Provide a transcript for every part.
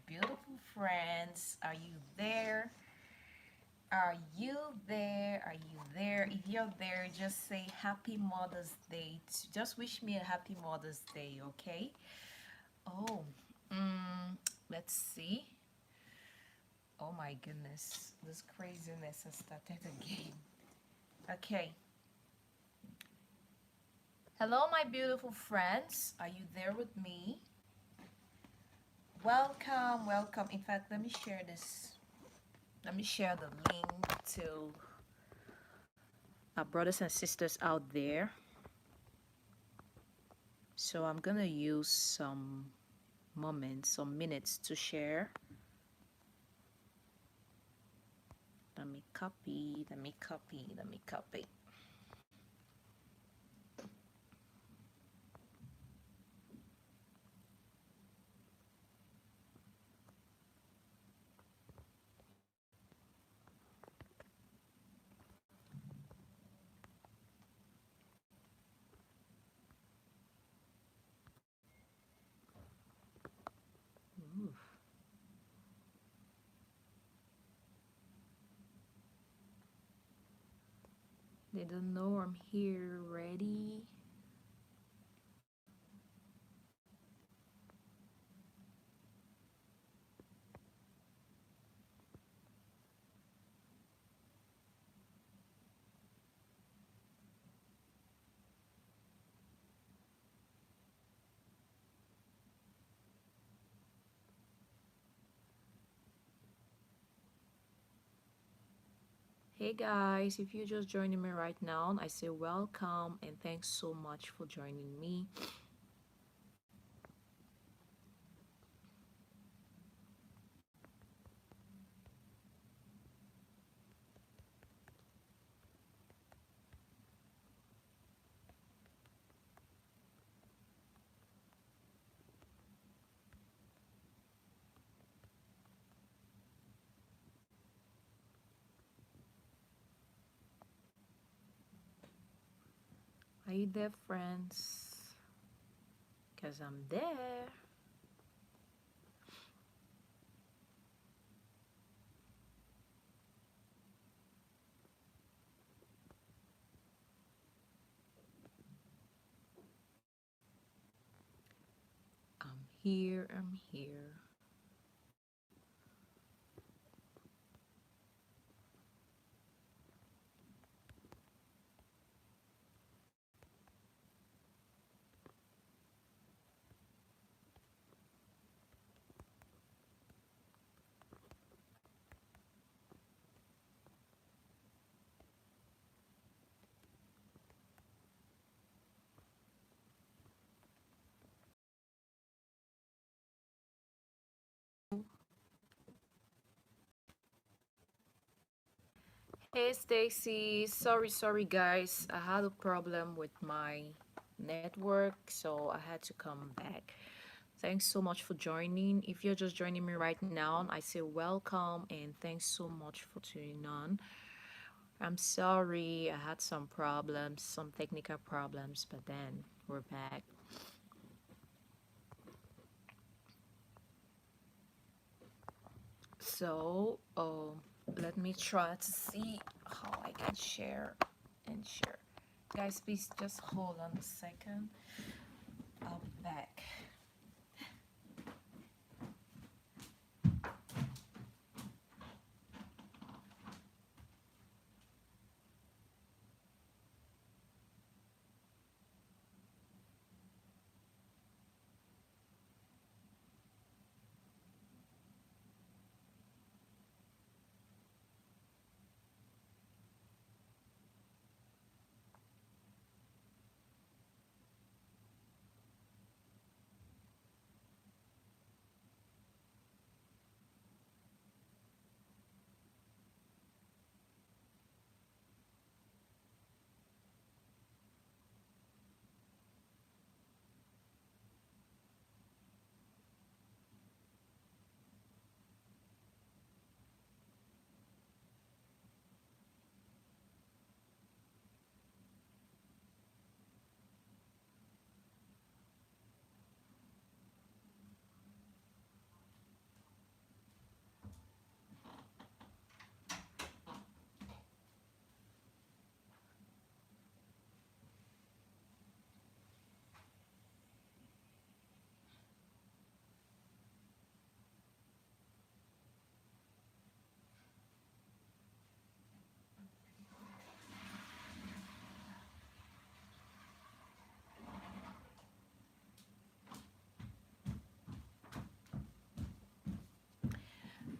beautiful friends. Are you there? Are you there? Are you there? If you're there, just say Happy Mother's Day. Just wish me a Happy Mother's Day, okay? Oh, mm, let's see. Oh my goodness, this craziness has started again. Okay. Hello, my beautiful friends. Are you there with me? Welcome, welcome. In fact, let me share this. Let me share the link to our brothers and sisters out there. So I'm gonna use some moments, some minutes to share. Let me copy, let me copy, let me copy. Ooh. They don't know I'm here. Ready? Hey guys, if you're just joining me right now, I say welcome and thanks so much for joining me. Are you there, friends? Because I'm there. I'm here, I'm here. Hey Stacy, sorry guys. I had a problem with my network, so I had to come back. Thanks so much for joining. If you're just joining me right now, I say welcome and thanks so much for tuning on. I'm sorry, I had some problems, some technical problems, but then we're back. So, let me try to see how I can share and share. Guys, please just hold on a second. I'll be back.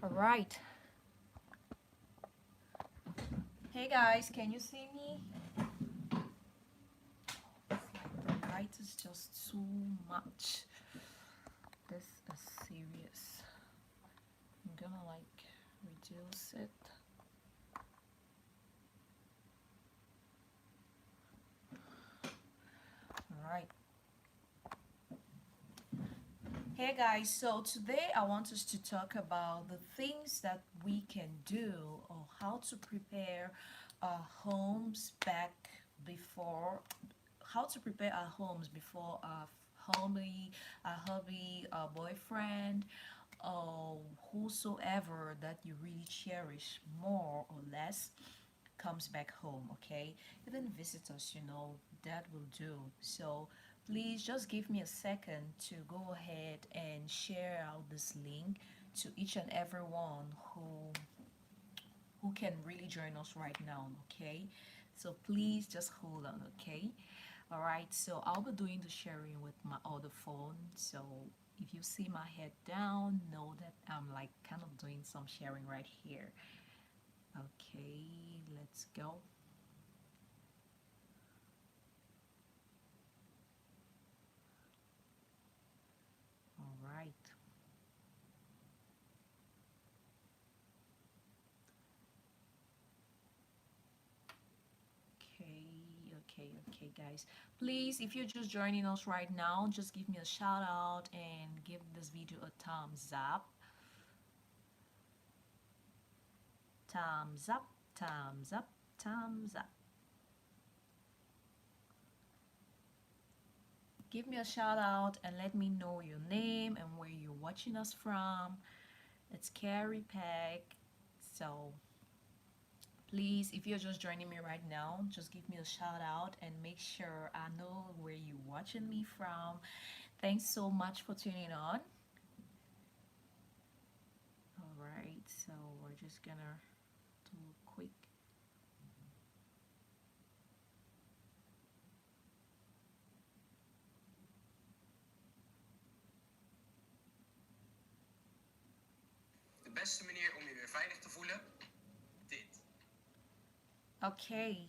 All right. Hey guys, can you see me? The light is just too much. This is serious. I'm gonna like reduce it. All right. Hey guys, so today I want us to talk about the things that we can do or how to prepare our homes back before, how to prepare our homes before our hubby, our boyfriend, or whosoever that you really cherish more or less comes back home, okay? Even visitors, that will do. So please just give me a second to go ahead and share out this link to each and everyone who can really join us right now, okay? So please just hold on, okay? All right, so I'll be doing the sharing with my other phone. So if you see my head down, know that I'm like kind of doing some sharing right here. Okay, let's go. All right. Okay, okay, guys. Please, if you're just joining us right now, just give me a shout out and give this video a thumbs up. Thumbs up, thumbs up, thumbs up. Give me a shout out and let me know your name and where you're watching us from. It's Carrie Peck. So please, if you're just joining me right now, just give me a shout out and make sure I know where you're watching me from. Thanks so much for tuning on. All right, so we're just gonna do a quick. De beste manier om je weer veilig te voelen, dit. Okay.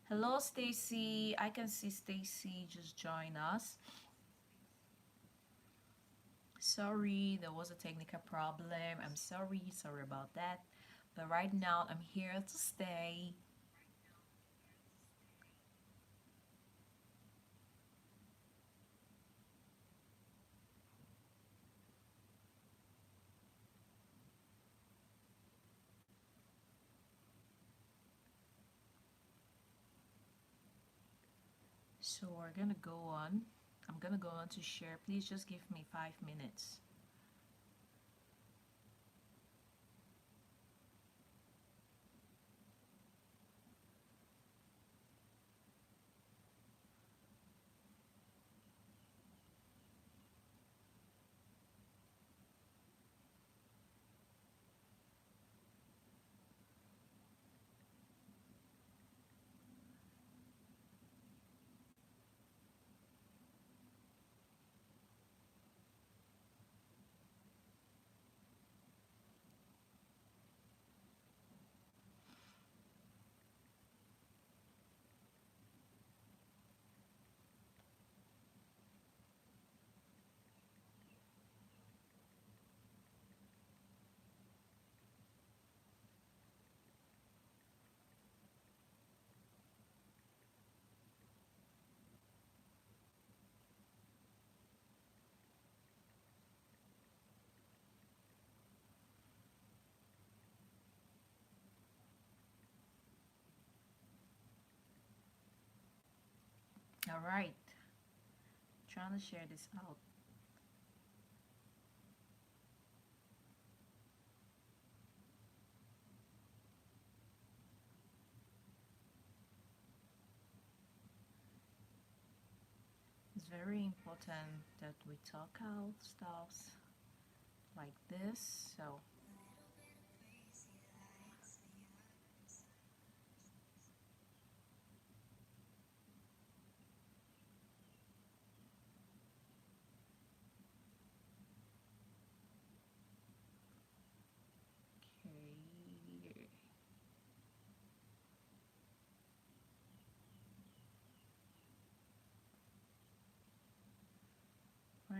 Hello, Stacy. I can see Stacy just join us. Sorry, there was a technical problem. I'm sorry about that. But right now, I'm here to stay. So we're gonna go on. I'm gonna go on to share. Please just give me 5 minutes. All right. Trying to share this out. It's very important that we talk out stuff like this. So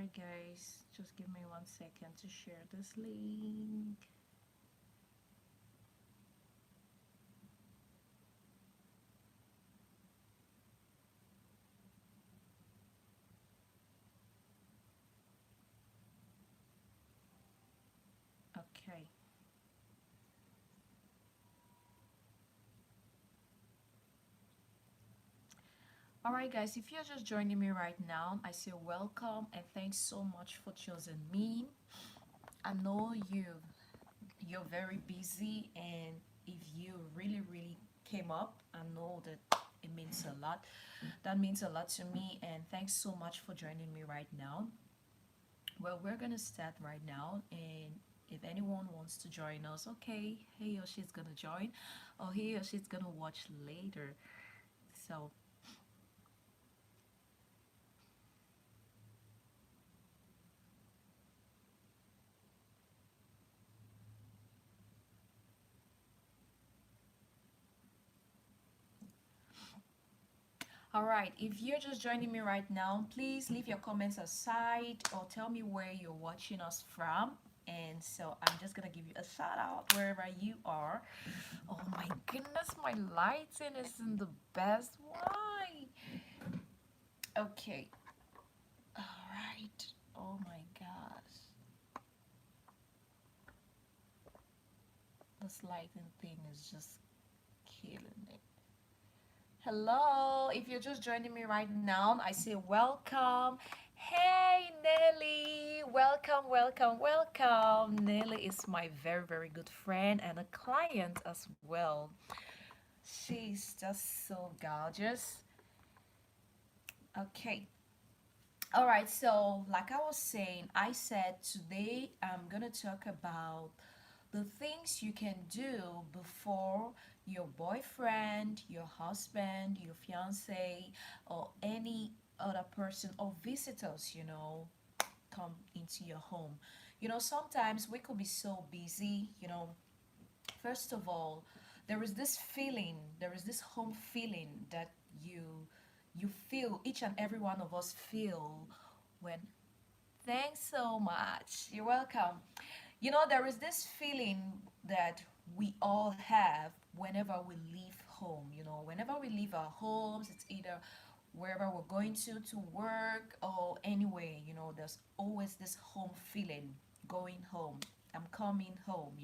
Alright, guys, just give me 1 second to share this link. Okay. Alright, guys, if you're just joining me right now, I say welcome and thanks so much for choosing me. I know you're very busy, and if you really came up, I know that it means a lot. That means a lot to me, and thanks so much for joining me right now. Well, we're gonna start right now, and if anyone wants to join us, okay, he or she's gonna join, or he or she's gonna watch later. So, all right, if you're just joining me right now, please leave your comments aside or tell me where you're watching us from. And so I'm just gonna give you a shout out wherever you are. Oh my goodness, my lighting isn't the best. Why? Okay. All right. Oh my gosh. This lighting thing is just killing it. Hello, if you're just joining me right now, I say welcome. Hey Nelly, welcome, welcome, welcome. Nelly is my very good friend and a client as well. She's just so gorgeous. Okay. All right, so like I was saying, I said today I'm gonna talk about the things you can do before your boyfriend, your husband, your fiance, or any other person or visitors, come into your home. Sometimes we could be so busy, first of all, there is this home feeling that you you feel, each and every one of us feel when, thanks so much, you're welcome. There is this feeling that we all have whenever we leave home. Whenever we leave our homes, it's either wherever we're going to work or anywhere, there's always this home feeling, going home. I'm coming home,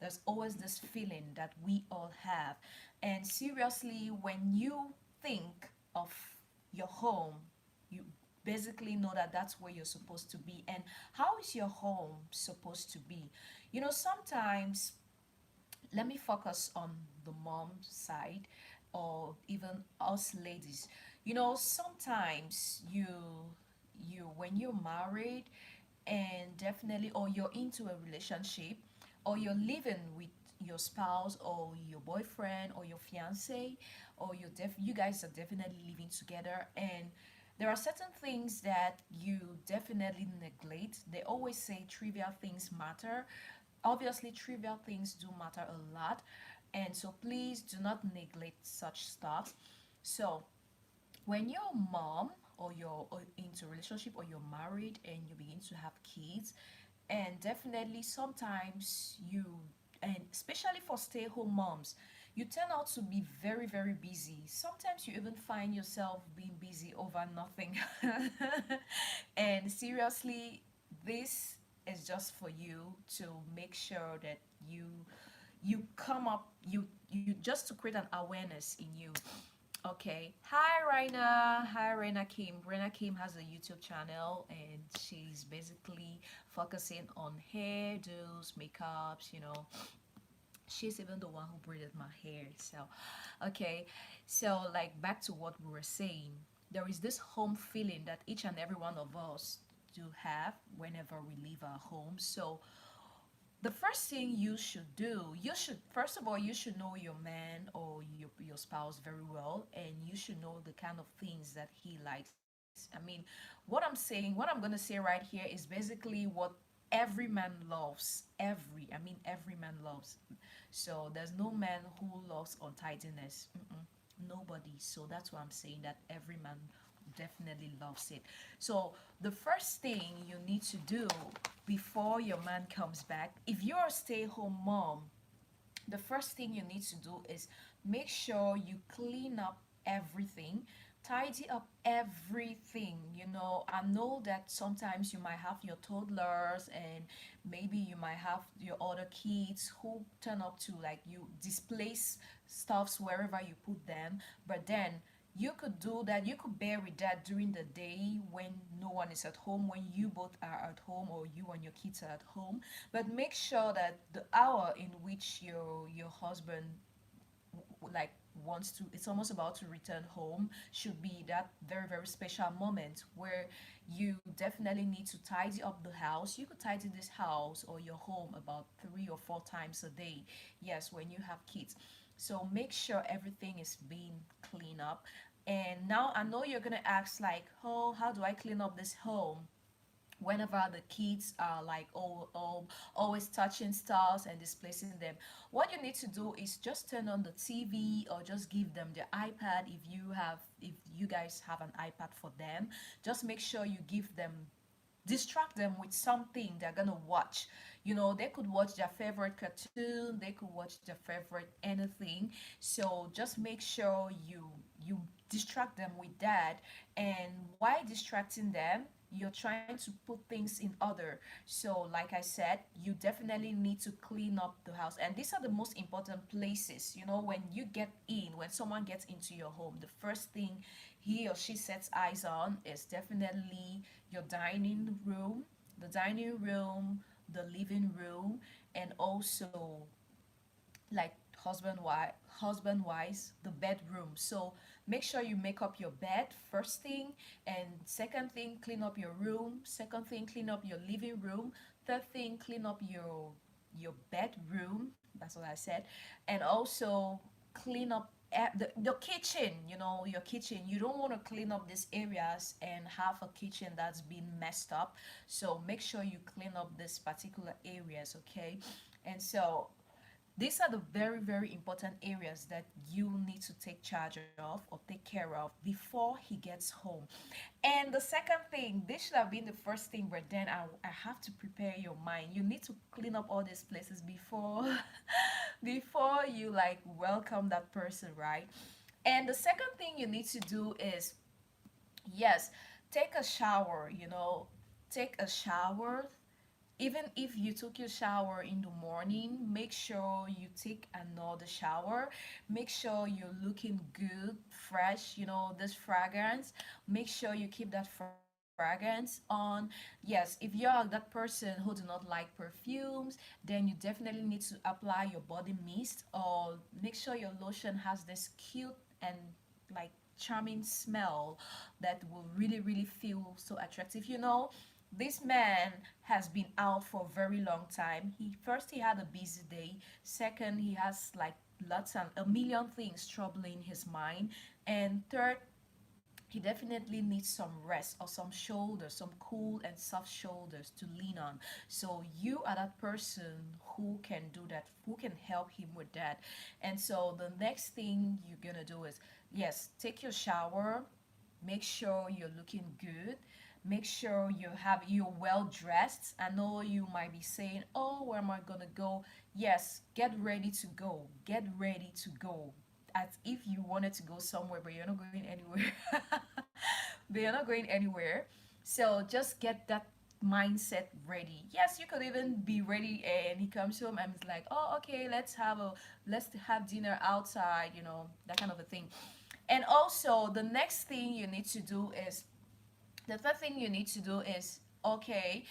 There's always this feeling that we all have. And seriously, when you think of your home, you basically know that that's where you're supposed to be. And how is your home supposed to be? Sometimes, let me focus on the mom side, or even us ladies. Sometimes you when you're married, and definitely, or you're into a relationship, or you're living with your spouse or your boyfriend or your fiance, or you guys are definitely living together, and there are certain things that you definitely neglect. They always say trivial things matter. Obviously, trivial things do matter a lot, and so please do not neglect such stuff. So when you're a mom, or you're into a relationship, or you're married and you begin to have kids, and definitely sometimes and especially for stay-home moms, you turn out to be very busy. Sometimes you even find yourself being busy over nothing. And seriously, this is just for you to make sure that you come up, you just to create an awareness in you. Okay. Hi, Raina. Hi, Raina Kim. Raina Kim has a YouTube channel, and she's basically focusing on hairdos, makeups, She's even the one who braided my hair. So, okay. So, like, back to what we were saying. There is this home feeling that each and every one of us do have whenever we leave our home. So, the first thing you should do, you should, first of all, you should know your man or your spouse very well, and you should know the kind of things that he likes. What I'm saying, what I'm going to say right here is basically what every man loves. Every man loves. So there's no man who loves untidiness. Nobody. So that's why I'm saying that every man definitely loves it. So the first thing you need to do before your man comes back, if you're a stay-home mom, the first thing you need to do is make sure you clean up everything, tidy up everything. I know that sometimes you might have your toddlers, and maybe you might have your other kids who turn up to like you displace stuffs wherever you put them. But then you could do that, you could bear with that during the day when no one is at home, when you both are at home or you and your kids are at home. But make sure that the hour in which your husband like wants to, it's almost about to return home, should be that very very special moment where you definitely need to tidy up the house. You could tidy this house or your home about 3 or 4 times a day, yes, when you have kids. So make sure everything is being cleaned up. And now I know you're gonna ask like, oh, how do I clean up this home whenever the kids are like always touching stuff and displacing them? What you need to do is just turn on the TV or just give them the iPad. If you guys have an iPad for them, just make sure you give them, distract them with something they're gonna watch. They could watch their favorite cartoon, they could watch their favorite anything. So just make sure you distract them with that. And while distracting them, you're trying to put things in order. So like I said, you definitely need to clean up the house, and these are the most important places. When you get in, when someone gets into your home, the first thing he or she sets eyes on is definitely your dining room, the living room, and also like husband wise, the bedroom. So make sure you make up your bed first thing, and second thing, clean up your room. Second thing, clean up your living room. Third thing, clean up your bedroom. That's what I said. And also clean up your kitchen. Your kitchen, you don't want to clean up these areas and have a kitchen that's been messed up. So make sure you clean up these particular areas, okay? And so these are the very very important areas that you need to take charge of or take care of before he gets home. And the second thing, this should have been the first thing, but then I have to prepare your mind. You need to clean up all these places before before you like welcome that person, right? And the second thing you need to do is, yes, take a shower. Take a shower. Even if you took your shower in the morning, make sure you take another shower. Make sure you're looking good, fresh, this fragrance. Make sure you keep that fragrance on. Yes, if you're that person who do not like perfumes, then you definitely need to apply your body mist, or make sure your lotion has this cute and like charming smell that will really really feel so attractive. This man has been out for a very long time. He had a busy day. Second, he has like lots and a million things troubling his mind. And third, he definitely needs some rest or some shoulders, some cool and soft shoulders to lean on. So you are that person who can do that, who can help him with that. And so the next thing you're gonna do is, yes, take your shower, make sure you're looking good, make sure you're well dressed. I know you might be saying, oh, where am I gonna go? Yes, get ready to go, get ready to go, as if you wanted to go somewhere, but you're not going anywhere. But you're not going anywhere. So just get that mindset ready. Yes, you could even be ready and he comes home and it's like, oh, okay, let's have dinner outside, that kind of a thing. And also the next thing you need to do is, the third thing you need to do is, okay,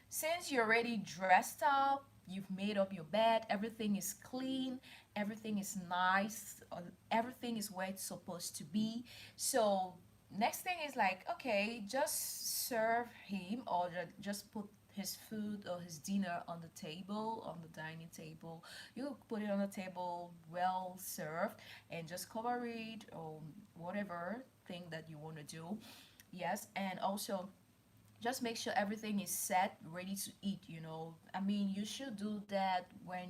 since you're already dressed up, you've made up your bed, everything is clean, everything is nice, everything is where it's supposed to be. So next thing is like, okay, just serve him, or just put his food or his dinner on the table, on the dining table. You put it on the table, well served, and just cover it or whatever thing that you want to do. Yes, and also just make sure everything is set ready to eat, I mean, you should do that when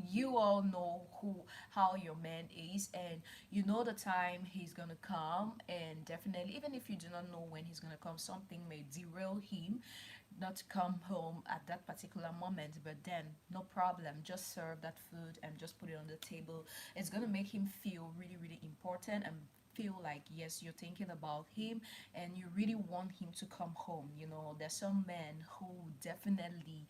you all know who how your man is, and you know the time he's gonna come. And definitely, even if you do not know when he's gonna come, something may derail him not to come home at that particular moment. But then no problem, just serve that food and just put it on the table. It's gonna make him feel really, really important, and feel like yes, you're thinking about him and you really want him to come home. There's some men who definitely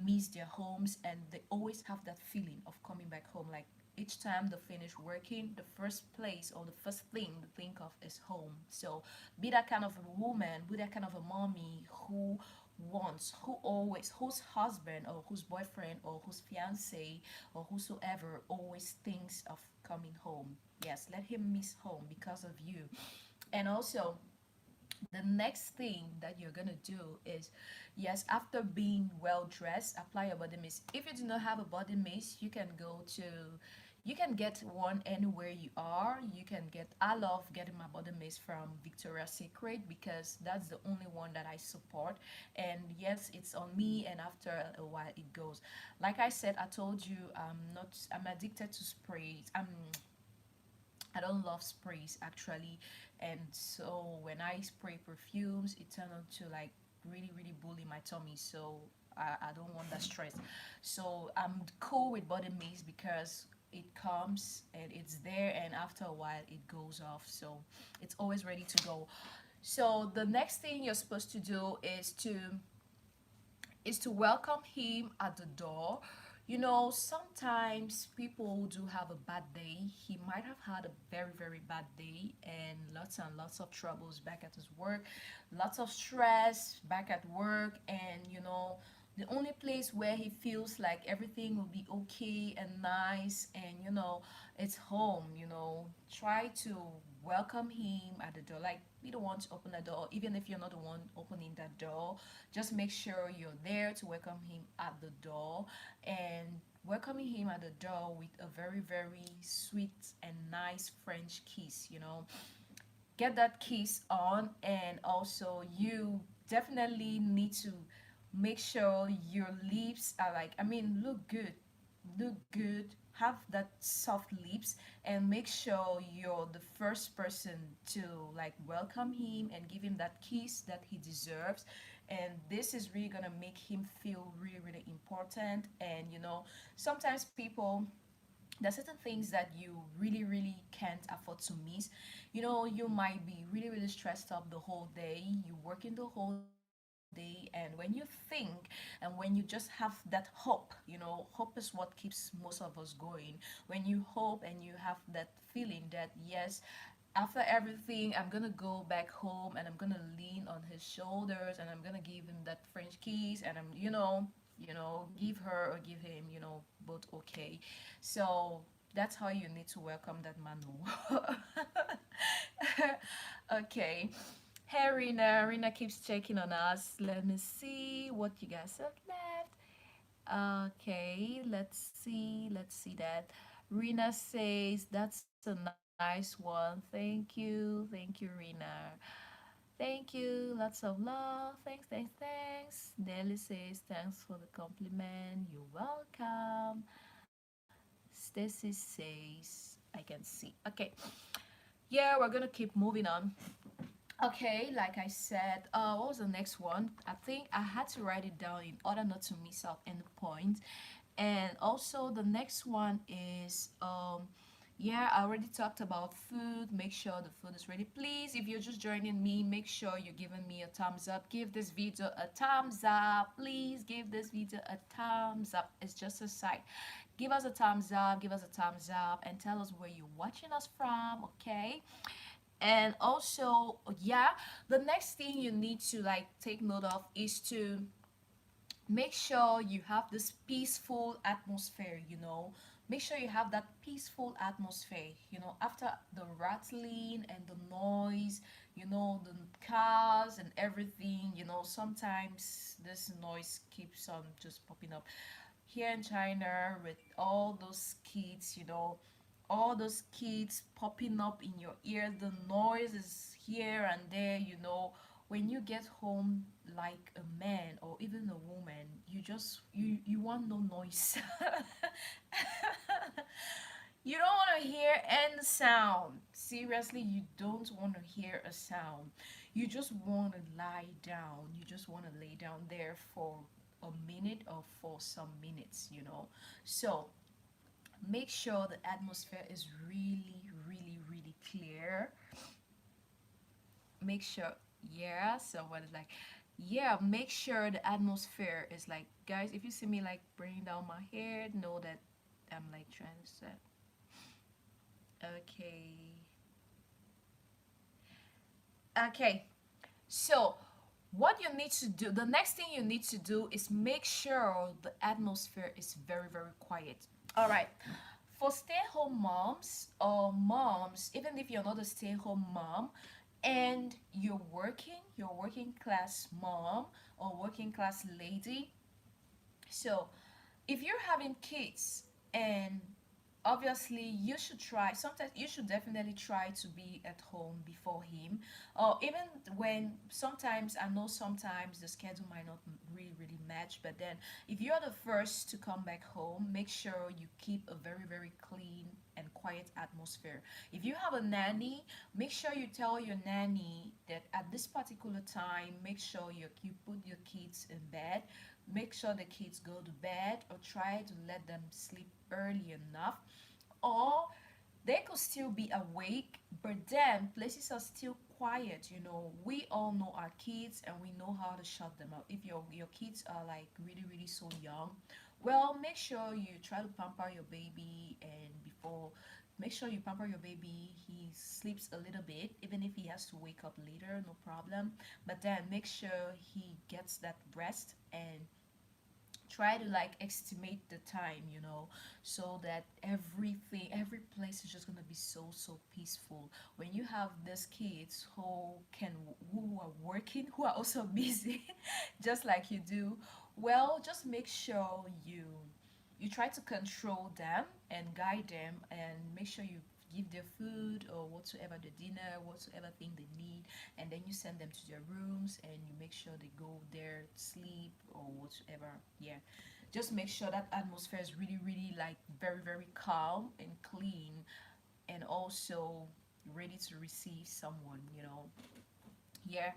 miss their homes, and they always have that feeling of coming back home. Like each time they finish working, the first place or the first thing they think of is home. So be that kind of a woman, be that kind of a mommy who who always, whose husband or whose boyfriend or whose fiance or whosoever always thinks of coming home. Yes, let him miss home because of you. And also, the next thing that you're gonna do is, yes, after being well dressed, apply your body mist. If you do not have a body mist, you can get one anywhere you are. You can get, I love getting my body mist from Victoria's Secret because that's the only one that I support. And yes, it's on me, and after a while it goes. Like I said, I told you, I'm addicted to sprays. I don't love sprays actually, and so when I spray perfumes, it turned out to like really, really bully my tummy. So I don't want that stress. So I'm cool with body mist because it comes and it's there, and after a while it goes off. So it's always ready to go. So the next thing you're supposed to do is to welcome him at the door. Sometimes people do have a bad day. He might have had a very, very bad day and lots of troubles back at his work, lots of stress back at work, and the only place where he feels like everything will be okay and nice and it's home. Try to welcome him at the door. Like, be the one to open the door, even if you're not the one opening that door. Just make sure you're there to welcome him at the door, and welcoming him at the door with a very, very sweet and nice French kiss. Get that kiss on. And also, you definitely need to make sure your lips are like, I mean, look good, have that soft lips, and make sure you're the first person to like welcome him and give him that kiss that he deserves. And this is really gonna make him feel really, really important. And sometimes people, there's certain things that you really, really can't afford to miss. You might be really, really stressed up the whole day, you working the whole day, and when you think and when you just have that hope, hope is what keeps most of us going. When you hope and you have that feeling that yes, after everything, I'm gonna go back home and I'm gonna lean on his shoulders and I'm gonna give him that French kiss, and I'm give her or give him, both okay. So that's how you need to welcome that man. Okay. Hey Rina, Rina keeps checking on us. Let me see what you guys have left. Okay, let's see that. Rina says that's a nice one. Thank you, Rina. Thank you, lots of love. Thanks. Nelly says thanks for the compliment. You're welcome. Stacy says I can see. Okay, yeah, we're gonna keep moving on. Okay, like I said, what was the next one? I think I had to write it down in order not to miss out any point. And also the next one is yeah, I already talked about food. Make sure the food is ready. Please, if you're just joining me, make sure you're giving me a thumbs up. Give this video a thumbs up. Please give this video a thumbs up. It's just a site. Give us a thumbs up, give us a thumbs up, and tell us where you're watching us from, okay? And also, yeah, the next thing you need to like take note of is to make sure you have this peaceful atmosphere. Make sure you have that peaceful atmosphere, after the rattling and the noise, the cars and everything. Sometimes this noise keeps on just popping up here in China with all those kids, all those kids popping up in your ear. The noise is here and there, when you get home like a man or even a woman, you want no noise. You don't want to hear any sound. Seriously, you don't want to hear a sound. You just want to lie down. You just want to lay down there for a minute or for some minutes, you know. So make sure the atmosphere is really, really, really clear. Make sure, yeah. So what is like, yeah, make sure the atmosphere is like, guys, if you see me like bringing down my hair, know that I'm like trying to set. Okay. Okay. So, what you need to do, the next thing you need to do is make sure the atmosphere is very, very quiet. All right. For stay-home moms or moms, even if you're not a stay-home mom and you're working class mom or working class lady, so if you're having kids and obviously you should try, sometimes you should definitely try to be at home before him, or even when sometimes I know sometimes the schedule might not really match, but then if you're the first to come back home, make sure you keep a very very clean and quiet atmosphere. If you have a nanny, make sure you tell your nanny that at this particular time, make sure you put your kids in bed, make sure the kids go to bed, or try to let them sleep early enough, or they could still be awake, but then places are still quiet. You know, we all know our kids and we know how to shut them up. If your kids are like really really so young, well, make sure you try to pamper your baby, and before, make sure you pamper your baby. He sleeps a little bit, even if he has to wake up later, no problem. But then make sure he gets that rest, and try to like estimate the time, you know, so that every place is just gonna be so so peaceful. When you have these kids who are working, who are also busy just like you do, well, just make sure you try to control them and guide them, and make sure you give their food or whatsoever, the dinner, whatsoever thing they need, and then you send them to their rooms and you make sure they go there sleep or whatsoever. Yeah, just make sure that atmosphere is really really like very very calm and clean, and also ready to receive someone, you know. Yeah.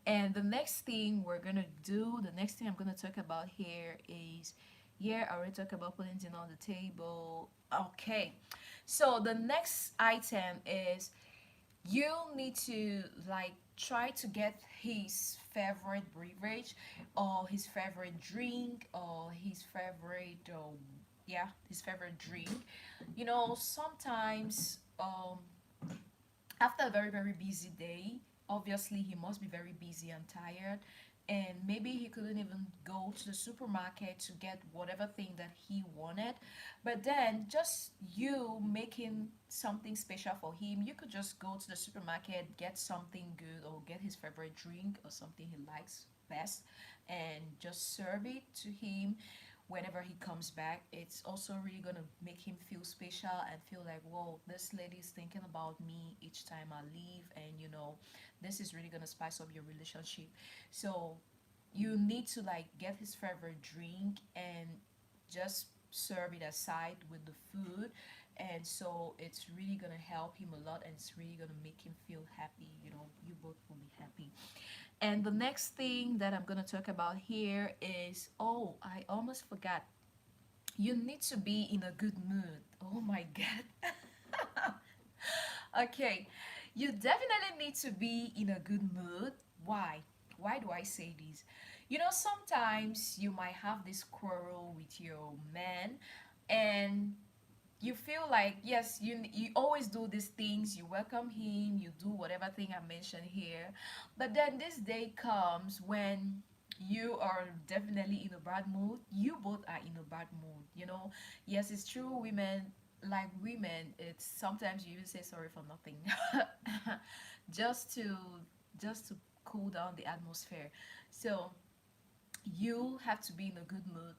And the next thing we're gonna do, the next thing I'm gonna talk about here is, yeah, I already talked about putting dinner on the table. Okay, so the next item is you need to like try to get his favorite beverage or his favorite drink or his favorite yeah, his favorite drink. You know, sometimes after a very very busy day, obviously he must be very busy and tired, and maybe he couldn't even go to the supermarket to get whatever thing that he wanted. But then just you making something special for him, you could just go to the supermarket, get something good or get his favorite drink or something he likes best, and just serve it to him whenever he comes back. It's also really gonna make him feel special and feel like, whoa, this lady is thinking about me each time I leave, and you know, this is really gonna spice up your relationship. So you need to like get his favorite drink and just serve it aside with the food, and so it's really gonna help him a lot, and it's really gonna make him feel happy. You know, you both will be happy. And the next thing that I'm gonna talk about here is, oh, I almost forgot. You need to be in a good mood. Oh my God. Okay, you definitely need to be in a good mood. Why? Why do I say this? You know, sometimes you might have this quarrel with your man, and you feel like, yes, you always do these things, you welcome him, you do whatever thing I mentioned here, but then this day comes when you are definitely in a bad mood. You both are in a bad mood, you know. Yes, it's true, women, like women, it's sometimes you even say sorry for nothing. just to just to cool down the atmosphere. So you have to be in a good mood.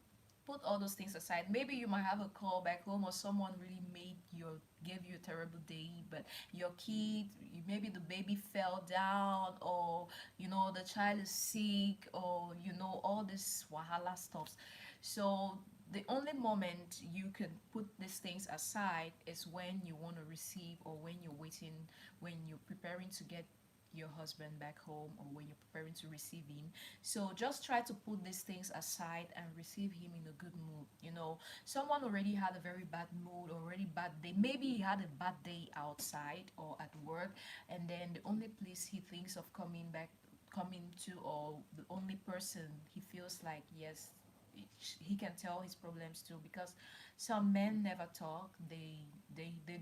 put all those things aside. Maybe you might have a call back home, or someone really made your gave you a terrible day, but your kid, maybe the baby fell down, or the child is sick, or all this wahala stuff. So the only moment you can put these things aside is when you want to receive, or when you're waiting, when you're preparing to get your husband back home, or when you're preparing to receive him. So just try to put these things aside and receive him in a good mood. Someone already had a very bad mood, already bad day. Maybe he had a bad day outside or at work, and then the only place he thinks of coming to, or the only person he feels like, yes, he can tell his problems to, because some men never talk. They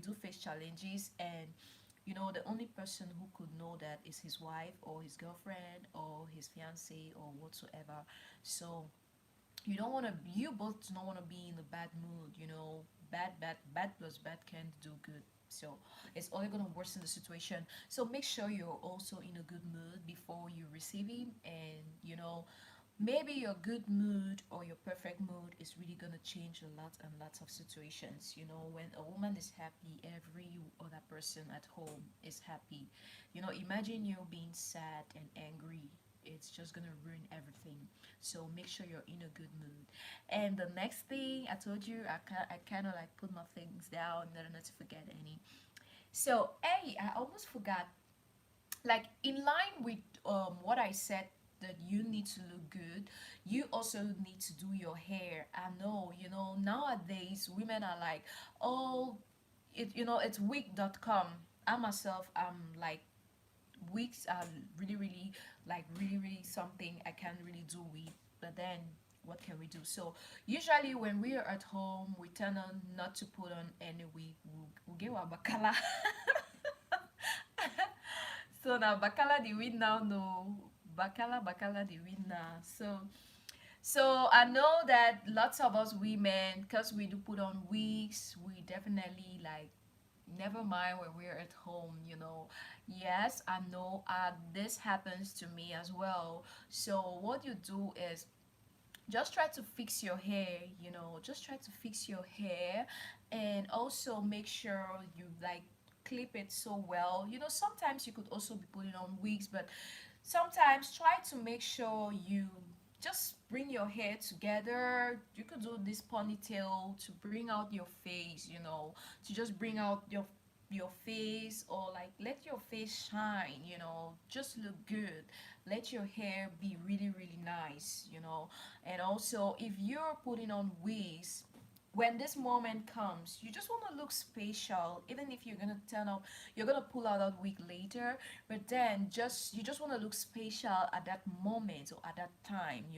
do face challenges, and the only person who could know that is his wife, or his girlfriend, or his fiance, or whatsoever. So you both don't want to be in a bad mood. Bad plus bad can't do good. So it's only going to worsen the situation. So make sure you're also in a good mood before you receive him. And maybe your good mood or your perfect mood is really going to change a lot and lots of situations. When a woman is happy, every other person at home is happy. Imagine you being sad and angry. It's just gonna ruin everything. So make sure you're in a good mood. And the next thing I told you, I kind of like put my things down in order not to forget any. So hey, I almost forgot. Like, in line with what I said, that you need to look good, you also need to do your hair. I know, nowadays women are like, oh, it's wig.com. I myself, I'm like, wigs are really really, like, really really something I can't really do with. But then what can we do? So usually when we are at home, we tend on not to put on any wig. We'll get our bakala. So now bakala the win now, no, bakala the win now. So I know that lots of us women, because we do put on wigs, we definitely like, never mind when we're at home. Yes, I know, this happens to me as well. So what you do is just try to fix your hair. Just try to fix your hair, and also make sure you like clip it so well. Sometimes you could also be putting on wigs, but sometimes try to make sure you just bring your hair together. You could do this ponytail to bring out your face, to just bring out your face, or like let your face shine. Just look good. Let your hair be really really nice. And also, if you're putting on wigs, when this moment comes, you just want to look special. Even if you're gonna turn up, you're gonna pull out that wig later, but then you just want to look special at that moment, or at that time.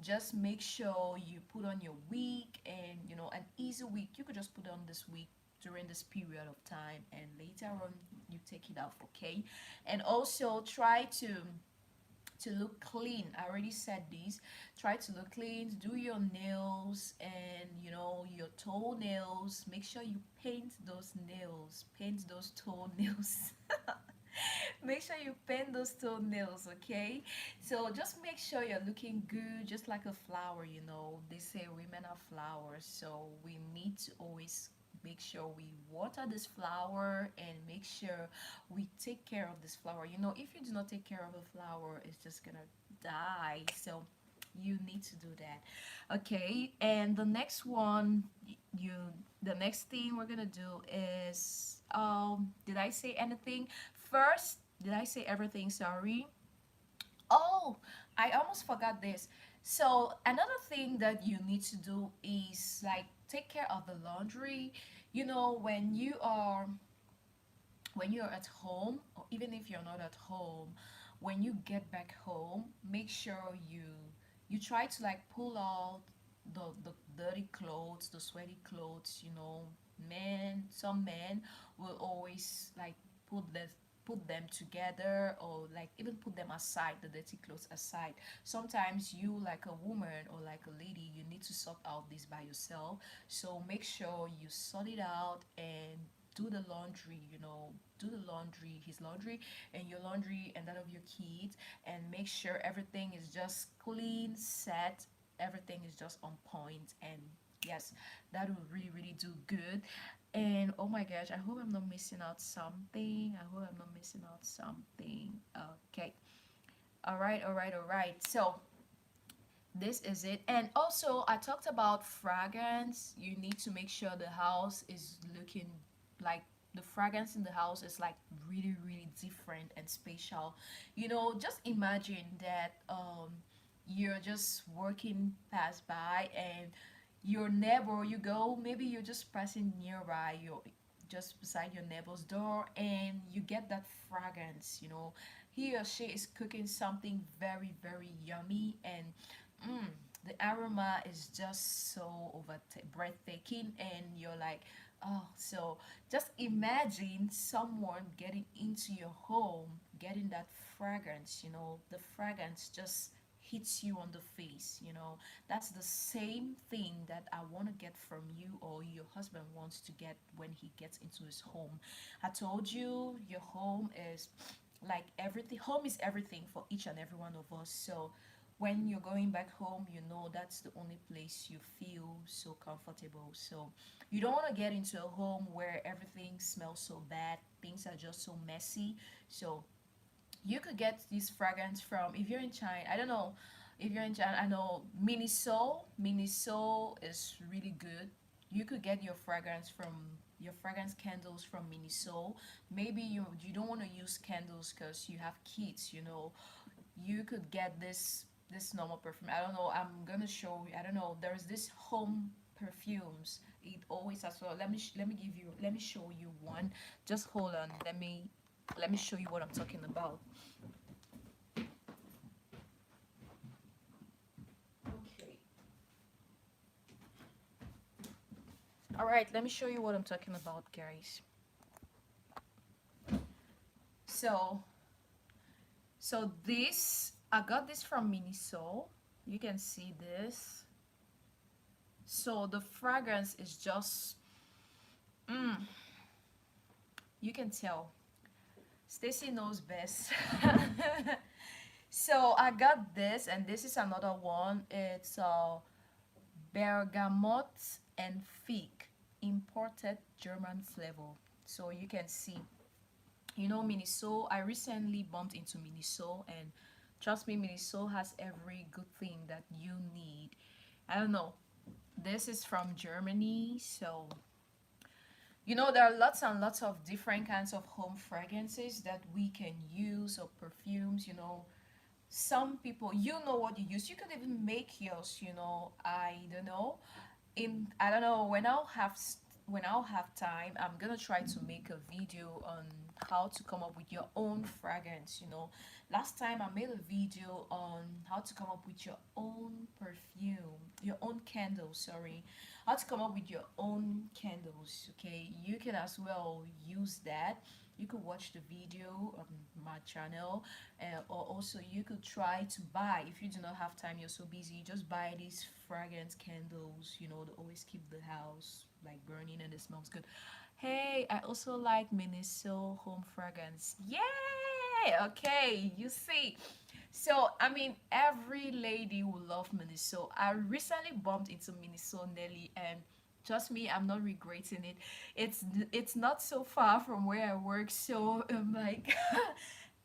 Just make sure you put on your wig, and an easy wig. You could just put on this wig during this period of time, and later on you take it off. Okay. And also try to look clean. I already said this. Try to look clean. Do your nails, and your toenails. Make sure you paint those nails. Paint those toenails. Make sure you paint those toenails, okay? So just make sure you're looking good, just like a flower. They say women are flowers, so we need to always make sure we water this flower, and make sure we take care of this flower. If you do not take care of a flower, it's just gonna die. So you need to do that. Okay. And the next one, you the next thing we're gonna do is, did I say anything first? Did I say everything? Sorry. Oh, I almost forgot this. So another thing that you need to do is like take care of the laundry. When you're at home, or even if you're not at home, when you get back home, make sure you try to like pull out the dirty clothes, the sweaty clothes. Some men will always like put them together, or like even put them aside, the dirty clothes aside. Sometimes you, like a woman or like a lady, you need to sort out this by yourself. So make sure you sort it out, and do the laundry. Do the laundry, his laundry, and your laundry, and that of your kids, and make sure everything is just clean, set, everything is just on point. And yes, that will really, really do good. And oh my gosh, I hope I'm not missing out something. I hope I'm not missing out something. Okay. All right, all right, all right. So this is it. And also, I talked about fragrance. You need to make sure the house is looking like the fragrance in the house is like really, really different and special. Just imagine that you're just working past by, and your neighbor, you go, maybe you're just passing nearby, you're just beside your neighbor's door, and you get that fragrance. He or she is cooking something very, very yummy, and mm, the aroma is just so breathtaking, and you're like, oh. So just imagine someone getting into your home, getting that fragrance. The fragrance just hits you on the face. That's the same thing that I want to get from you, or your husband wants to get when he gets into his home. I told you, your home is like everything. Home is everything for each and every one of us. So when you're going back home, that's the only place you feel so comfortable. So you don't want to get into a home where everything smells so bad, things are just so messy. So you could get this fragrance from, if you're in China, I don't know. If you're in China, I know Miniso is really good. You could get your fragrance candles from Miniso. Maybe you don't want to use candles because you have kids. You could get this normal perfume. I don't know, I'm gonna show you. I don't know, there's this home perfumes. It always has. Well, let me show you one. Just hold on, let me show you what I'm talking about. Okay. All right, let me show you what I'm talking about, guys. So so this, I got this from Miniso. You can see this. So the fragrance is just, mm, you can tell. Stacy knows best. So I got this, and this is another one. It's bergamot and fig, imported German flavor. So you can see, Miniso. I recently bumped into Miniso, and trust me, Miniso has every good thing that you need. I don't know. This is from Germany, so there are lots and lots of different kinds of home fragrances that we can use, or perfumes. Some people, what you use. You could even make yours. I don't know. I don't know, when I'll have time, I'm gonna try to make a video on how to come up with your own fragrance. Last time I made a video on how to come up with your own perfume, your own candle, sorry. How to come up with your own candles. Okay, you can as well use that. You could watch the video on my channel, or also you could try to buy. If you do not have time, you're so busy, just buy these fragrance candles. They always keep the house like burning, and it smells good. Hey, I also like Miniso home fragrance. Yay! Okay, you see. So I mean, every lady will love Miniso. I recently bumped into Miniso, Nelly, and trust me, I'm not regretting it. It's not so far from where I work, so I'm like,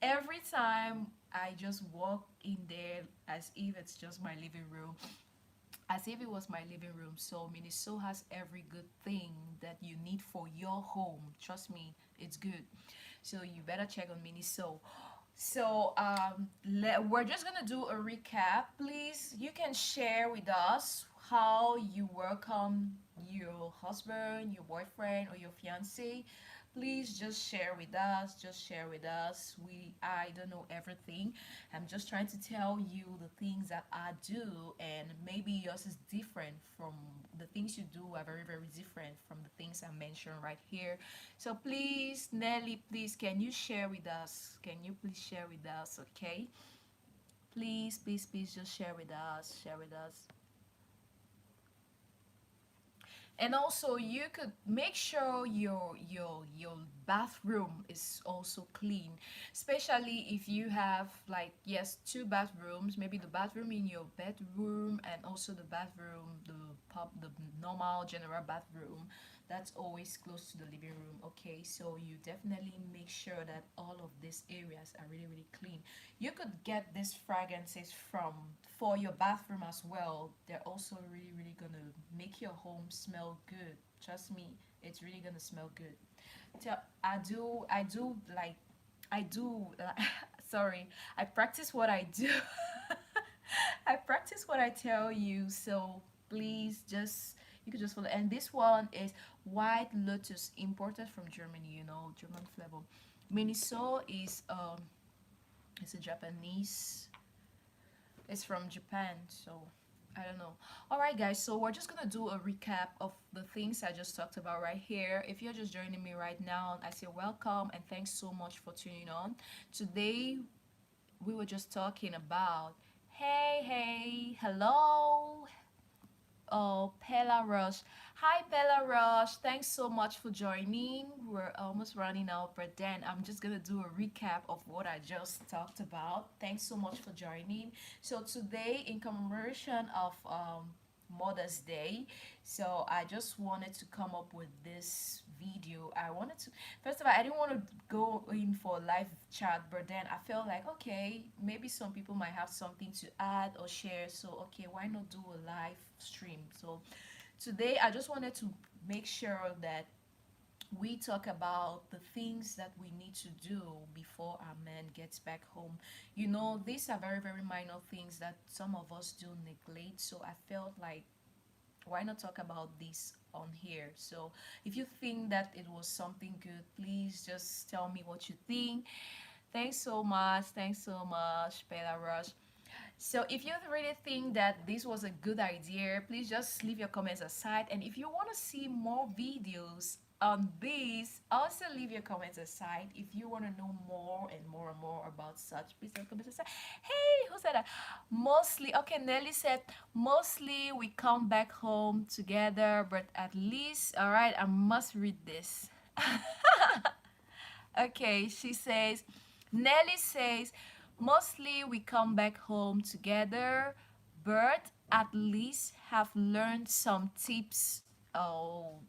every time I just walk in there as if it's just my living room, as if it was my living room. So Miniso has every good thing that you need for your home. Trust me, it's good. So you better check on Miniso. So we're just gonna do a recap. Please, you can share with us how you welcome your husband, your boyfriend, or your fiance. Please just share with us. Just share with us. I don't know everything. I'm just trying to tell you the things that I do, and maybe yours is different from the things you do are very, very different from the things I mentioned right here. So please, Nelly, please, can you share with us? Can you please share with us? Okay. Please, please, please, just share with us. Share with us. And also you could make sure your bathroom is also clean, especially if you have like, yes, two bathrooms, maybe the bathroom in your bedroom and also the bathroom, the normal general bathroom that's always close to the living room. Okay, so you definitely make sure that all of these areas are really really clean. You could get these fragrances from for your bathroom as well. They're also really really gonna make your home smell good. Trust me, it's really gonna smell good. I do like I do sorry, I practice what I do. I practice what I tell you, so please just, you could just follow. And this one is white lotus, imported from Germany, German flavor. Miniso is it's a Japanese, it's from Japan, so I don't know. All right, guys, so we're just gonna do a recap of the things I just talked about right here. If you're just joining me right now, I say welcome and thanks so much for tuning on. Today we were just talking about, hey, hello, oh, Pella Rush. Hi, Pella Rush. Thanks so much for joining. We're almost running out, but then I'm just going to do a recap of what I just talked about. Thanks so much for joining. So, today, in commemoration of Mother's Day, so I just wanted to come up with this video. I wanted to, first of all, I didn't want to go in for a live chat, but then I felt like, okay, maybe some people might have something to add or share, so okay, why not do a live stream? So today I just wanted to make sure that we talk about the things that we need to do before our man gets back home. These are very very minor things that some of us do neglect, so I felt like, why not talk about this on here? So if you think that it was something good, please just tell me what you think. Thanks so much, Bella Rush. So if you really think that this was a good idea, please just leave your comments aside. And if you want to see more videos on this, also leave your comments aside. If you want to know more and more and more about such, please leave your comments aside. Hey, who said that? Mostly, okay, Nelly said, mostly we come back home together, but at least, all right, I must read this. Okay, she says, Nelly says, mostly we come back home together, but at least have learned some tips. Oh,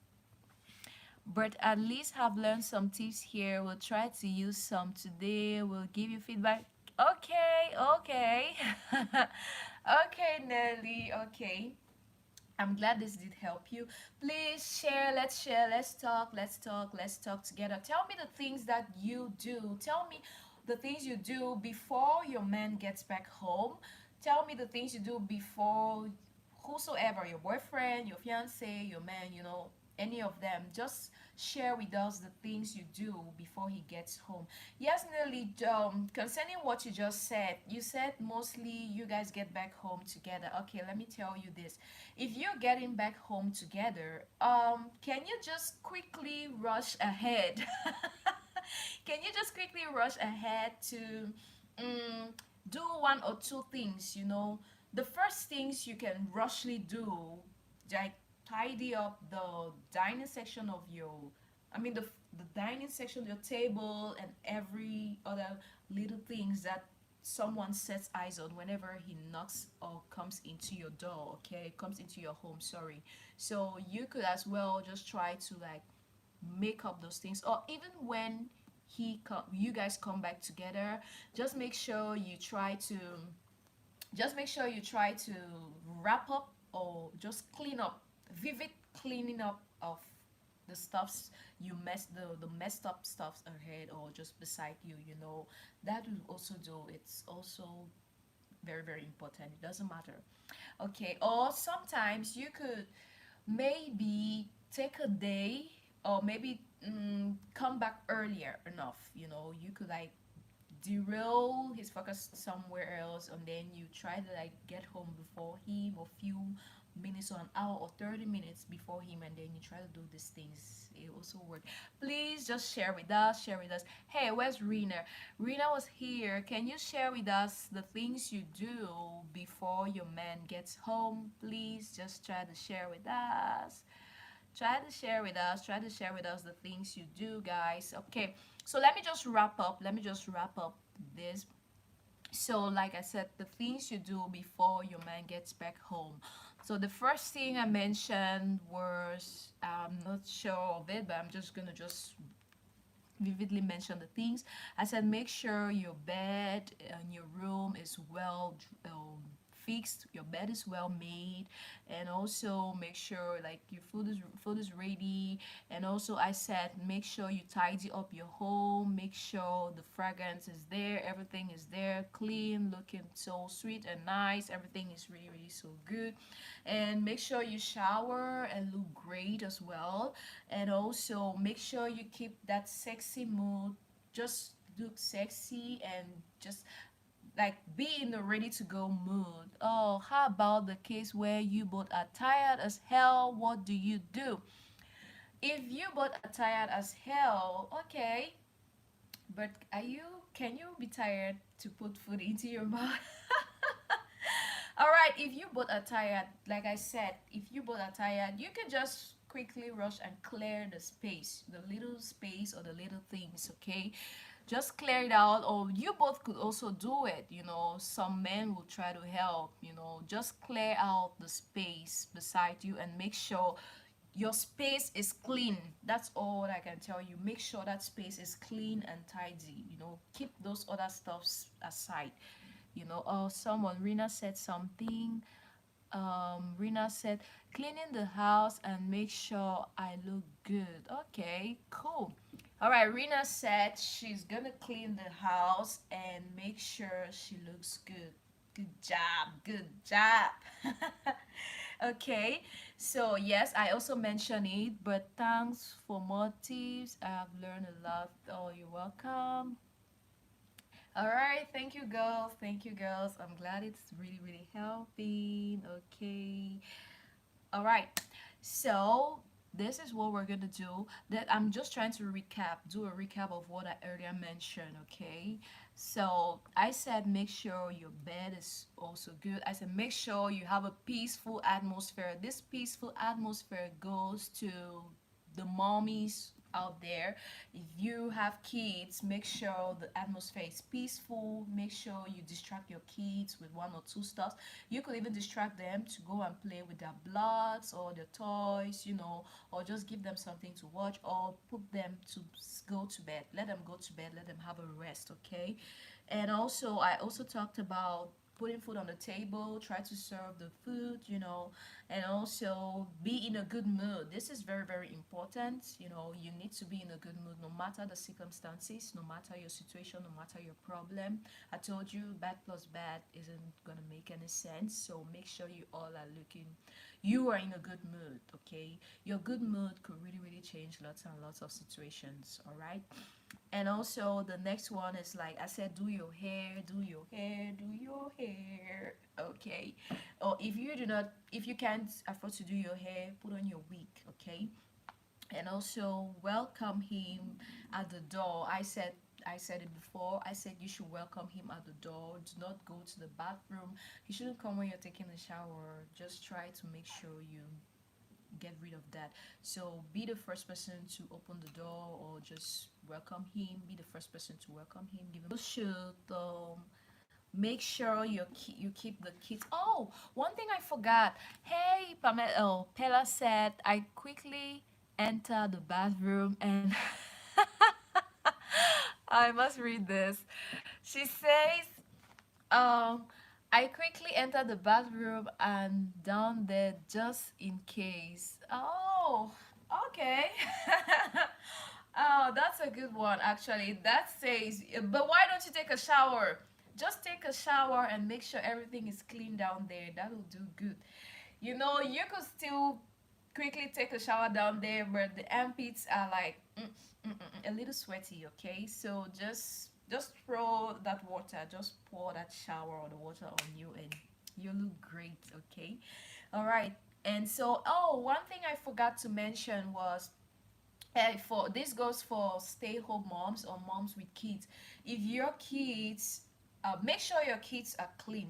but at least have learned some tips here. We'll try to use some today. We'll give you feedback. Okay, okay. Okay, Nelly, okay. I'm glad this did help you. Please share, let's talk together. Tell me the things that you do. Tell me the things you do before your man gets back home. Tell me the things you do before whosoever, your boyfriend, your fiance, your man, any of them. Just share with us the things you do before he gets home. Yes, Nelly, concerning what you just said, you said mostly you guys get back home together. Okay, let me tell you this. If you're getting back home together, can you just quickly rush ahead? Can you just quickly rush ahead to um, do one or two things? The first things you can rushly do, like tidy up the dining section of your, I mean the dining section of your table and every other little things that someone sets eyes on whenever he knocks or comes into your door, okay, comes into your home, sorry. So you could as well just try to like make up those things, or even when you guys come back together, just make sure you try to wrap up or just clean up, vivid cleaning up of the stuffs you the messed up stuffs ahead or just beside you. That will also do. It's also very very important. It doesn't matter. Okay, or sometimes you could maybe take a day, or maybe come back earlier enough. You could like derail his focus somewhere else, and then you try to like get home before him, or few minutes or an hour or 30 minutes before him, and then you try to do these things. It also work. Please just share with us. Hey, where's Rena was here. Can you share with us the things you do before your man gets home? Please just try to share with us. Try to share with us the things you do, guys. Okay, so let me just wrap up. Let me just wrap up this. So like I said, the things you do before your man gets back home. So the first thing I mentioned was, I'm not sure of it, but I'm just gonna just vividly mention the things. I said make sure your bed and your room is well fixed, your bed is well made, and also make sure like your food is ready. And also I said make sure you tidy up your home, make sure the fragrance is there, everything is there, clean, looking so sweet and nice, everything is really really so good. And make sure you shower and look great as well. And also make sure you keep that sexy mood, just look sexy and just like be in the ready to go mood. Oh, how about the case where you both are tired as hell? What do you do? If you both are tired as hell, okay, but are you, can you be tired to put food into your mouth? All right, if you both are tired, like I said, if you both are tired, you can just quickly rush and clear the space, the little space or the little things, okay? Just clear it out, or you both could also do it, you know. Some men will try to help, you know. Just clear out the space beside you and make sure your space is clean. That's all I can tell you. Make sure that space is clean and tidy, you know. Keep those other stuffs aside, you know. Oh, someone, Rina said something. Rina said cleaning the house and make sure I look good. Okay, cool. All right, Rina said she's gonna clean the house and make sure she looks good. Good job, good job. Okay, so yes, I also mentioned it, but thanks for more tips. I have learned a lot. Oh, you're welcome. All right, thank you, girls. Thank you, girls. I'm glad it's really, really helping. Okay. All right. So this is what we're gonna do. That I'm just trying to do a recap of what I earlier mentioned. Okay. So I said make sure your bed is also good. I said make sure you have a peaceful atmosphere. This peaceful atmosphere goes to the mommies out there. If you have kids, make sure the atmosphere is peaceful. Make sure you distract your kids with one or two stuff. You could even distract them to go and play with their blocks or their toys, you know, or just give them something to watch, or put them to go to bed. Let them go to bed, let them have a rest, okay? And also I also talked about putting food on the table, try to serve the food, you know, and also be in a good mood. This is very very important. You know, you need to be in a good mood no matter the circumstances, no matter your situation, no matter your problem. I told you bad plus bad isn't gonna make any sense, so make sure you all are looking, you are in a good mood, okay? Your good mood could really really change lots and lots of situations. All right. And also the next one is like I said, do your hair, do your hair, do your hair, okay? Or if you do not, if you can't afford to do your hair, put on your wig, okay? And also welcome him at the door. I said it before. I said you should welcome him at the door. Do not go to the bathroom. He shouldn't come when you're taking a shower. Just try to make sure you get rid of that. So be the first person to open the door or just welcome him. Be the first person to welcome him. Give him. You should make sure you keep the kids. Oh, one thing I forgot. Hey, Pamela. Oh, Pella said I quickly enter the bathroom and I must read this. She says, um, I quickly entered the bathroom and down there just in case. Oh, okay. Oh, that's a good one actually. That says, but why don't you take a shower? Just take a shower and make sure everything is clean down there. That'll do good. You know, you could still quickly take a shower down there, but the armpits are like a little sweaty. Okay, so just throw that water, just pour that shower or the water on you, and you look great. Okay, all right. And so, oh, one thing I forgot to mention was, for this goes for stay-home moms or moms with kids. If your kids make sure your kids are clean,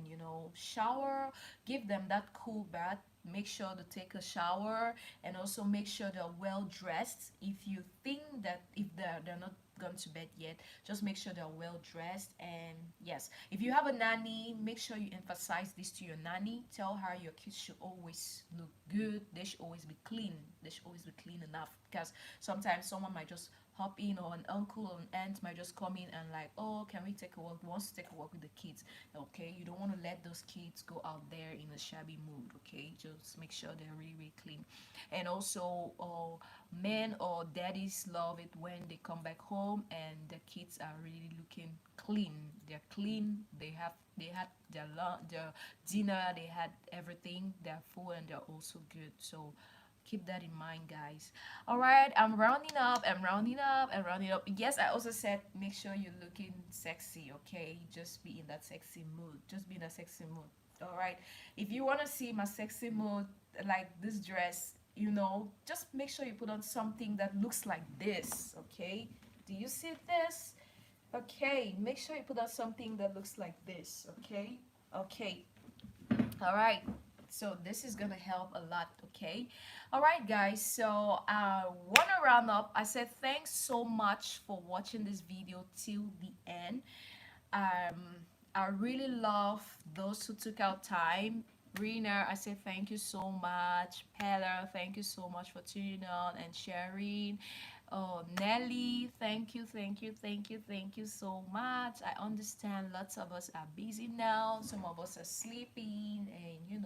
shower, give them that cool bath, make sure to take a shower, and also make sure they're well dressed. If you think that if they're not gone to bed yet, just make sure they're well dressed. And yes, if you have a nanny, make sure you emphasize this to your nanny. Tell her your kids should always look good, they should always be clean, they should always be clean enough, because sometimes someone might just hop in, or an uncle or an aunt might just come in and like, oh, can we take a walk, wants to take a walk with the kids. Okay, you don't want to let those kids go out there in a shabby mood. Okay, just make sure they're really, really clean. And also, men or daddies love it when they come back home and the kids are really looking clean. They're clean, they had their dinner, they had everything, they're full, and they're also good. So keep that in mind, guys. All right, I'm rounding up, I'm rounding up, and rounding up. Yes, I also said make sure you're looking sexy. Okay, just be in that sexy mood, just be in that sexy mood. All right, if you want to see my sexy mood, like this dress, just make sure you put on something that looks like this. Okay, do you see this? Okay, make sure you put on something that looks like this. Okay, okay. All right, so this is gonna help a lot. Okay, all right, guys, so I want to round up. I said thanks so much for watching this video till the end. I really love those who took out time. Rena, I say thank you so much. Pella, thank you so much for tuning on and sharing. Oh, Nelly, thank you, thank you, thank you, thank you so much. I understand lots of us are busy now. Some of us are sleeping, and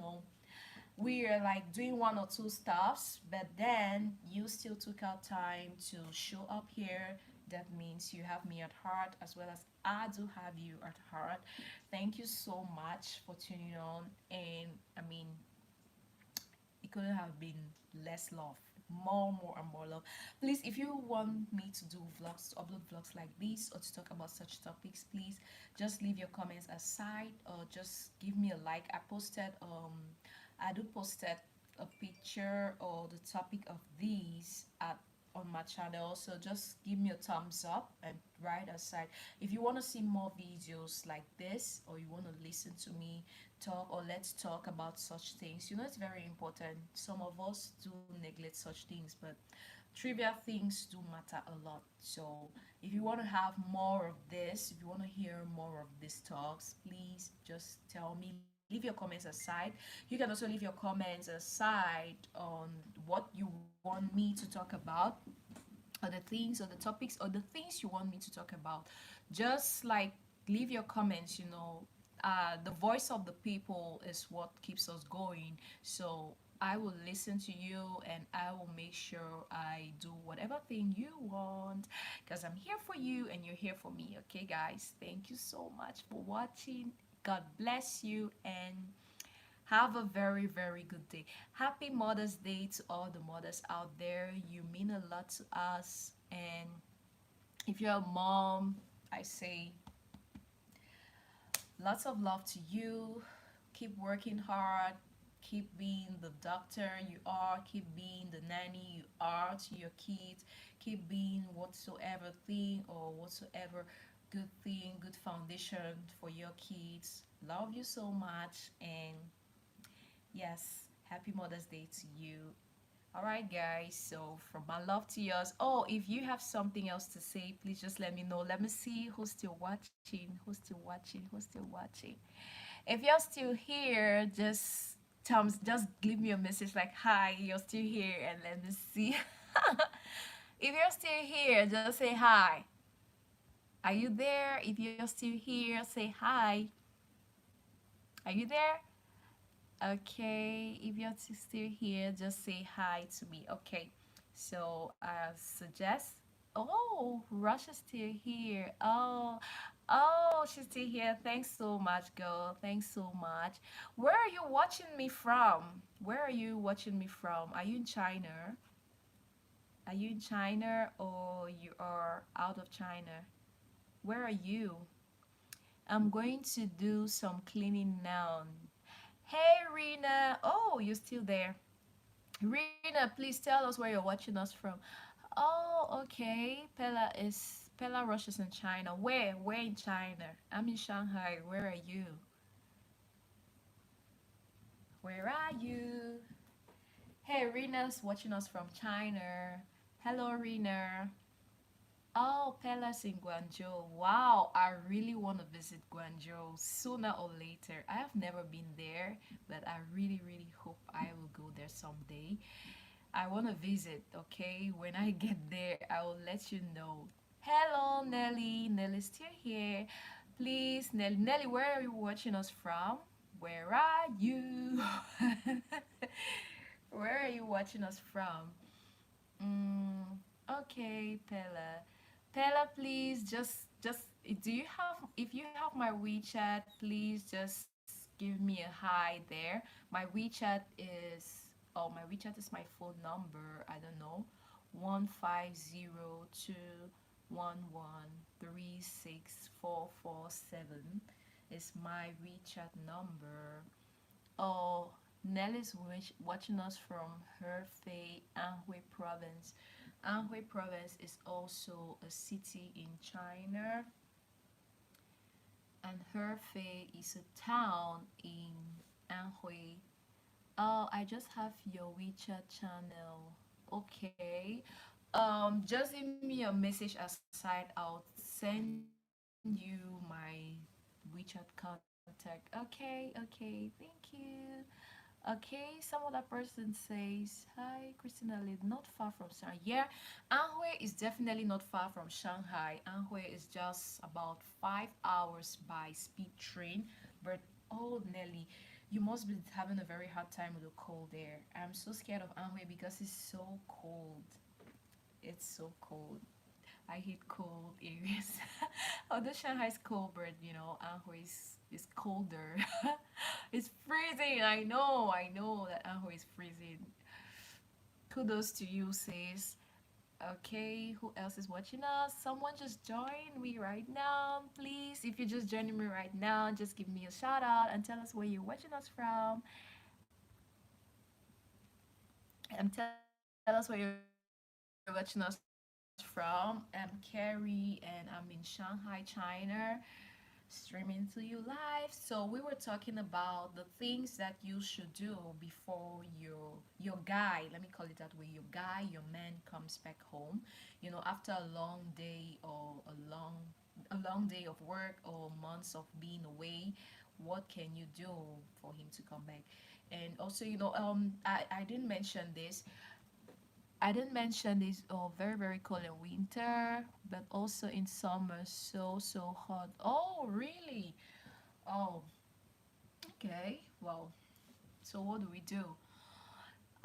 we are like doing one or two stuffs, but then you still took out time to show up here. That means you have me at heart, as well as I do have you at heart. Thank you so much for tuning on. And I mean, it couldn't have been less love, more and more love. Please, if you want me to do vlogs, to upload vlogs like this, or to talk about such topics, please just leave your comments aside, or just give me a like. I do posted a picture or the topic of these at on my channel, so just give me a thumbs up and right aside if you want to see more videos like this, or you want to listen to me talk, or let's talk about such things. It's very important. Some of us do neglect such things, but trivia things do matter a lot. So if you want to have more of this, if you want to hear more of these talks, please just tell me. Leave your comments aside. You can also leave your comments aside on what you want me to talk about, or the things, or the topics, or the things you want me to talk about. Just like leave your comments. The voice of the people is what keeps us going. So I will listen to you, and I will make sure I do whatever thing you want, because I'm here for you and you're here for me. Okay, guys, thank you so much for watching. God bless you, and have a very, very good day. Happy Mother's Day to all the mothers out there. You mean a lot to us. And if you're a mom, I say lots of love to you. Keep working hard. Keep being the doctor you are. Keep being the nanny you are to your kids. Keep being whatsoever thing, or whatsoever good thing, good foundation for your kids. Love you so much. And yes, happy Mother's Day to you. All right, guys. So, from my love to yours. Oh, if you have something else to say, please just let me know. Let me see who's still watching. Who's still watching? Who's still watching? If you're still here, just give me a message like, "Hi, you're still here," and let me see. If you're still here, just say hi. Are you there? If you're still here, say hi. Are you there? Okay, if you're still here, just say hi to me. Okay, so I suggest. Oh, Russia's still here. Oh, she's still here. Thanks so much, girl. Thanks so much. Where are you watching me from? Where are you watching me from? Are you in China? Are you in China, or you are out of China? Where are you? I'm going to do some cleaning now. Hey, Rena. Oh, you're still there. Rena, please tell us where you're watching us from. Oh, okay. Pella is Pella Rush is in China. Where? Where in China? I'm in Shanghai. Where are you? Where are you? Hey, Rena's watching us from China. Hello, Rena. Oh, Pella's in Guangzhou. Wow, I really want to visit Guangzhou sooner or later. I have never been there, but I really, really hope I will go there someday. I want to visit, okay? When I get there, I will let you know. Hello, Nelly. Nelly's still here. Please, Nelly. Nelly, where are you watching us from? Where are you? Where are you watching us from? Mm, okay, Pella. Pella, please just do you have if you have my WeChat, please just give me a hi there. My WeChat is my WeChat is my phone number. I don't know. 15021136447 is my WeChat number. Oh, Nelly's watching us from Hefei, Anhui province. Anhui province is also a city in China, and Hefei is a town in Anhui. Oh, I just have your WeChat channel. Okay. Just give me a message aside. I'll send you my WeChat contact. Okay, thank you. Okay, some other person says, hi, Christina, live not far from Shanghai. Yeah, Anhui is definitely not far from Shanghai. Anhui is just about 5 hours by speed train. But oh, Nelly, you must be having a very hard time with the cold there. I'm so scared of Anhui because it's so cold. It's so cold. I hate cold areas. Although Shanghai is cold, but Anhui is colder. It's freezing. I know that Anhui is freezing. Kudos to you, sis. Okay, who else is watching us? Someone just joined me right now. Please, if you're just joining me right now, just give me a shout out and tell us where you're watching us from. And tell us where you're watching us from. I'm Carrie and I'm in Shanghai, China, streaming to you live. So we were talking about the things that you should do before your guy, let me call it that way, your guy, your man comes back home. After a long day or a long day of work or months of being away, what can you do for him to come back? And also, I didn't mention this. Very, very cold in winter, but also in summer, so, so hot. Oh, really? Oh, okay. Well, so what do we do?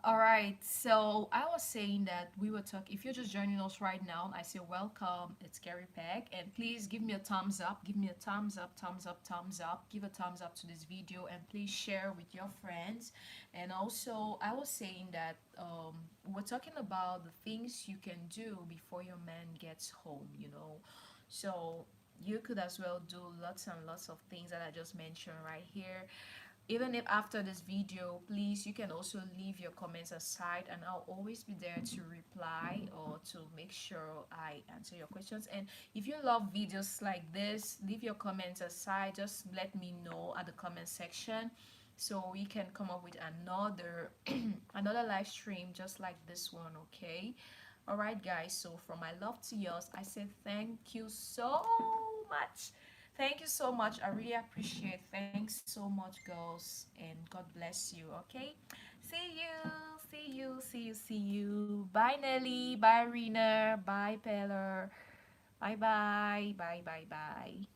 All right, so I was saying that we were talking. If you're just joining us right now, I say welcome. It's Gary Peck, and please give me a thumbs up. Give me a thumbs up, thumbs up, thumbs up. Give a thumbs up to this video, and please share with your friends. And also, I was saying that we're talking about the things you can do before your man gets home. So you could as well do lots and lots of things that I just mentioned right here. Even if after this video, please, you can also leave your comments aside and I'll always be there to reply or to make sure I answer your questions. And if you love videos like this, leave your comments aside. Just let me know at the comment section so we can come up with another another live stream just like this one. Okay, all right, guys, so from my love to yours, I say thank you so much. Thank you so much. I really appreciate. Thanks so much, girls, and God bless you. Okay, see you, see you, see you, see you. Bye, Nelly. Bye, Rena. Bye, Peller. Bye, bye, bye, bye, bye.